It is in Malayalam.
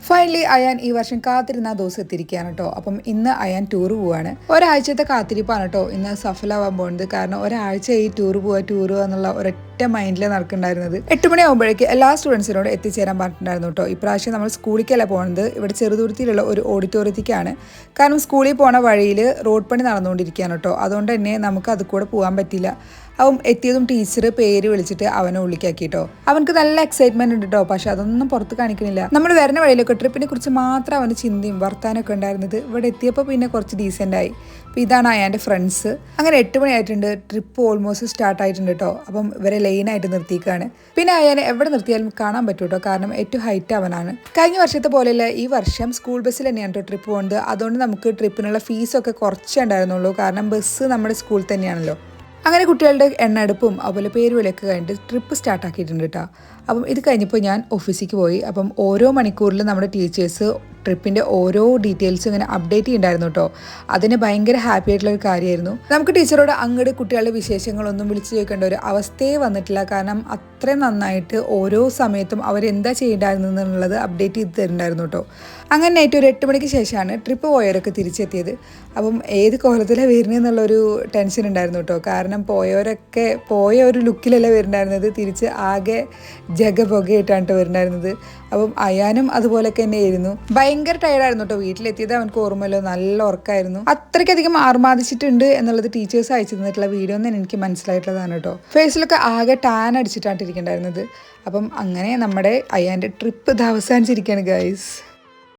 ഫൈനലി അയാൻ ഈ വർഷം കാത്തിരുന്ന ദിവസം എത്തിയിരിക്കുകയാണ് കേട്ടോ. അപ്പം ഇന്ന് അയാൻ ടൂർ പോവാണ്. ഒരാഴ്ചത്തെ കാത്തിരിപ്പാണ് കേട്ടോ ഇന്ന് സഫലമാവാൻ പോകുന്നത്. കാരണം ഒരാഴ്ച ഈ ടൂർ പോവുക എന്നുള്ള ഒരൊറ്റ മൈൻഡിൽ നടക്കുന്നുണ്ടായിരുന്നത്. 8 മണിയാകുമ്പോഴേക്ക് എല്ലാ സ്റ്റുഡൻസിനോട് എത്തിച്ചേരാൻ പറഞ്ഞിട്ടുണ്ടായിരുന്നു കേട്ടോ. ഇപ്രാവശ്യം നമ്മൾ സ്കൂളിലേക്കല്ല പോകുന്നത്, ഇവിടെ ചെറുതുരുത്തിയിലുള്ള ഒരു ഓഡിറ്റോറിയത്തിലേക്കാണ്. കാരണം സ്കൂളിൽ പോണ വഴിയിൽ റോഡ് പണി നടന്നുകൊണ്ടിരിക്കുകയാണ് കേട്ടോ. അതുകൊണ്ട് തന്നെ നമുക്ക് അത് കൂടെ പോകാൻ പറ്റില്ല. അവൻ എത്തിയതും ടീച്ചർ പേര് വിളിച്ചിട്ട് അവനെ ഉള്ളിക്കാക്കിട്ടോ. അവനക്ക് നല്ല എക്സൈറ്റ്മെന്റ് ഉണ്ട് കേട്ടോ, പക്ഷെ അതൊന്നും പുറത്ത് കാണിക്കണില്ല. നമ്മൾ വരുന്ന വഴിയിലൊക്കെ ട്രിപ്പിനെ കുറിച്ച് മാത്രം അവന് ചിന്തയും വർത്താനൊക്കെ ഉണ്ടായിരുന്നത്. ഇവിടെ എത്തിയപ്പോൾ പിന്നെ കുറച്ച് ഡീസെന്റ് ആയി. അപ്പോൾ ഇതാണ് അയാൻ്റെ ഫ്രണ്ട്സ്. അങ്ങനെ 8 മണിയായിട്ടുണ്ട്. ട്രിപ്പ് ഓൾമോസ്റ്റ് സ്റ്റാർട്ട് ആയിട്ടുണ്ട് കേട്ടോ. അപ്പം ഇവരെ ലൈനായിട്ട് നിർത്തിയേക്കാണ്. പിന്നെ അയാനെ എവിടെ നിർത്തിയാലും കാണാൻ പറ്റും കേട്ടോ, കാരണം ഏറ്റവും ഹൈറ്റ് അവനാണ്. കഴിഞ്ഞ വർഷത്തെ പോലെയല്ല ഈ വർഷം സ്കൂൾ ബസ്സിൽ തന്നെയാണ് കേട്ടോ ട്രിപ്പ് പോകുന്നത്. അതുകൊണ്ട് നമുക്ക് ട്രിപ്പിനുള്ള ഫീസൊക്കെ കുറച്ചേ ഉണ്ടായിരുന്നുള്ളൂ, കാരണം ബസ് നമ്മുടെ സ്കൂളിൽ തന്നെയാണല്ലോ. അങ്ങനെ കുട്ടികളുടെ എണ്ണെടുപ്പും അതുപോലെ പേര് വിളിയൊക്കെ കഴിഞ്ഞിട്ട് ട്രിപ്പ് സ്റ്റാർട്ടാക്കിയിട്ടുണ്ട് കേട്ടോ. അപ്പം ഇത് കഴിഞ്ഞപ്പോൾ ഞാൻ ഓഫീസിലേക്ക് പോയി. അപ്പം ഓരോ മണിക്കൂറിലും നമ്മുടെ ടീച്ചേഴ്സ് ട്രിപ്പിൻ്റെ ഓരോ ഡീറ്റെയിൽസ് ഇങ്ങനെ അപ്ഡേറ്റ് ചെയ്യുന്നുണ്ടായിരുന്നു കേട്ടോ. അതിന് ഭയങ്കര ഹാപ്പി ആയിട്ടുള്ള ഒരു കാര്യമായിരുന്നു. നമുക്ക് ടീച്ചറോട് അങ്ങോട്ട് കുട്ടികളുടെ വിശേഷങ്ങളൊന്നും വിളിച്ചു ചോദിക്കേണ്ട ഒരു അവസ്ഥയെ വന്നിട്ടില്ല, കാരണം അത്രയും നന്നായിട്ട് ഓരോ സമയത്തും അവരെന്താ ചെയ്യേണ്ടായിരുന്നു എന്നുള്ളത് അപ്ഡേറ്റ് ചെയ്ത് തരുന്നുണ്ടായിരുന്നു കേട്ടോ. അങ്ങനെ നൈറ്റ് ഒരു 8 മണിക്ക് ശേഷമാണ് ട്രിപ്പ് പോയവരൊക്കെ തിരിച്ചെത്തിയത്. അപ്പം ഏത് കോലത്തിലാണ് വരുന്നതെന്നുള്ളൊരു ടെൻഷൻ ഉണ്ടായിരുന്നു കേട്ടോ, കാരണം പോയവരൊക്കെ പോയ ഒരു ലുക്കിലല്ല വരുന്നുണ്ടായിരുന്നത്, തിരിച്ച് ആകെ ജഗപൊകയായിട്ടാണ് വരുന്നുണ്ടായിരുന്നത്. അപ്പം അയാനും അതുപോലെയൊക്കെ തന്നെ ആയിരുന്നു. ഭയങ്കര ടയർഡായിരുന്നു കേട്ടോ. വീട്ടിലെത്തിയത് അവനക്ക് ഓർമ്മയല്ലോ, നല്ല ഉറക്കമായിരുന്നു. അത്രയ്ക്കധികം ആർമാദിച്ചിട്ടുണ്ട് എന്നുള്ളത് ടീച്ചേഴ്സ് അയച്ചു തന്നിട്ടുള്ള വീഡിയോ എന്ന് എനിക്ക് മനസ്സിലായിട്ടുള്ളതാണ് കേട്ടോ. ഫേസിലൊക്കെ ആകെ ടാൻ അടിച്ചിട്ടാണ് ഇരിക്കേണ്ടായിരുന്നത്. അപ്പം അങ്ങനെ നമ്മുടെ അയാൻ്റെ ട്രിപ്പ് ഇത് അവസാനിച്ചിരിക്കുകയാണ് ഗൈസ്.